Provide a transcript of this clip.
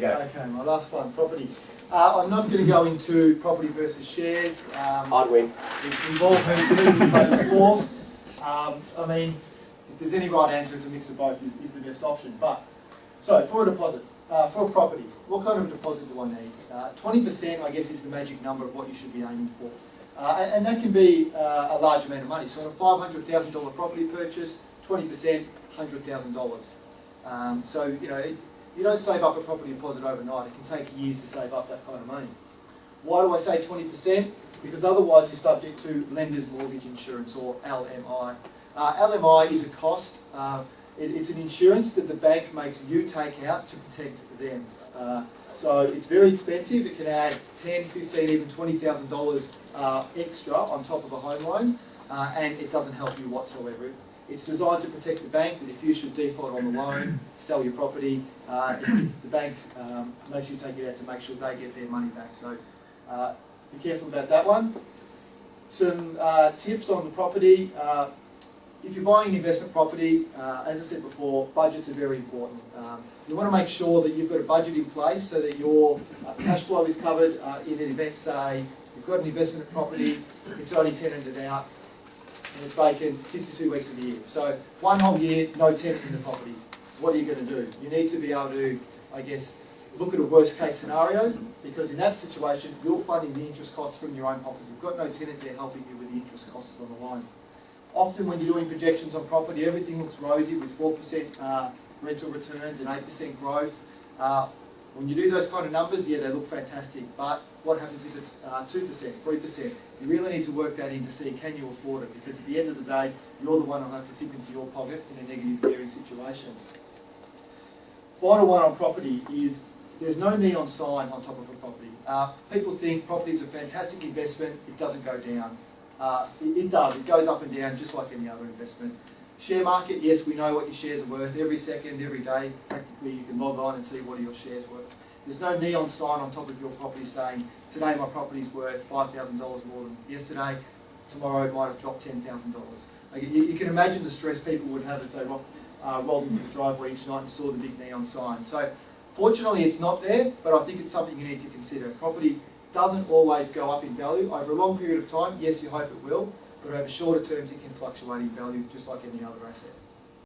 Okay, my last one, property. I'm not going to go into property versus shares. I'd win. It's involved who we played before. I mean, if there's any right answer, it's a mix of both is the best option. But so for a deposit, for a property, what kind of a deposit do I need? 20%, I guess, is the magic number of what you should be aiming for. And that can be a large amount of money. So on a $500,000 property purchase, 20%, $100,000. So, you know, you don't save up a property deposit overnight. It can take years to save up that kind of money. Why do I say 20%? Because otherwise you're subject to lender's mortgage insurance, or LMI. LMI is a cost. It's an insurance that the bank makes you take out to protect them. So it's very expensive. It can add $10, $15, even $20,000 extra on top of a home loan, and it doesn't help you whatsoever. It's designed to protect the bank that if you should default on the loan, sell your property, the bank makes you take it out to make sure they get their money back. So be careful about that one. Some tips on the property. If you're buying an investment property, as I said before, budgets are very important. You want to make sure that you've got a budget in place so that your cash flow is covered in an event, say, you've got an investment property, it's only tenanted out, and it's vacant 52 weeks of the year. So one whole year, no tenant in the property. What are you going to do? You need to be able to, I guess, look at a worst case scenario, because in that situation, you're funding the interest costs from your own pocket. You've got no tenant there helping you with the interest costs on the loan. Often when you're doing projections on property, everything looks rosy with 4% rental returns and 8% growth. When you do those kind of numbers, yeah, they look fantastic. But what happens if it's 2%, 3%? You really need to work that in to see, can you afford it? Because at the end of the day, you're the one who'll have to tip into your pocket in a negative gearing situation. Final one on property is there's no neon sign on top of a property. People think property is a fantastic investment, it doesn't go down. It does, it goes up and down just like any other investment. Share market, yes, we know what your shares are worth. Every second, every day, practically you can log on and see what are your shares worth. There's no neon sign on top of your property saying, today my property's worth $5,000 more than yesterday, tomorrow it might have dropped $10,000. Like, you can imagine the stress people would have if they rolled into the driveway each night and saw the big neon sign. So fortunately it's not there, but I think it's something you need to consider. Property doesn't always go up in value. Over a long period of time, yes, you hope it will, but over shorter terms it can fluctuate in value just like any other asset.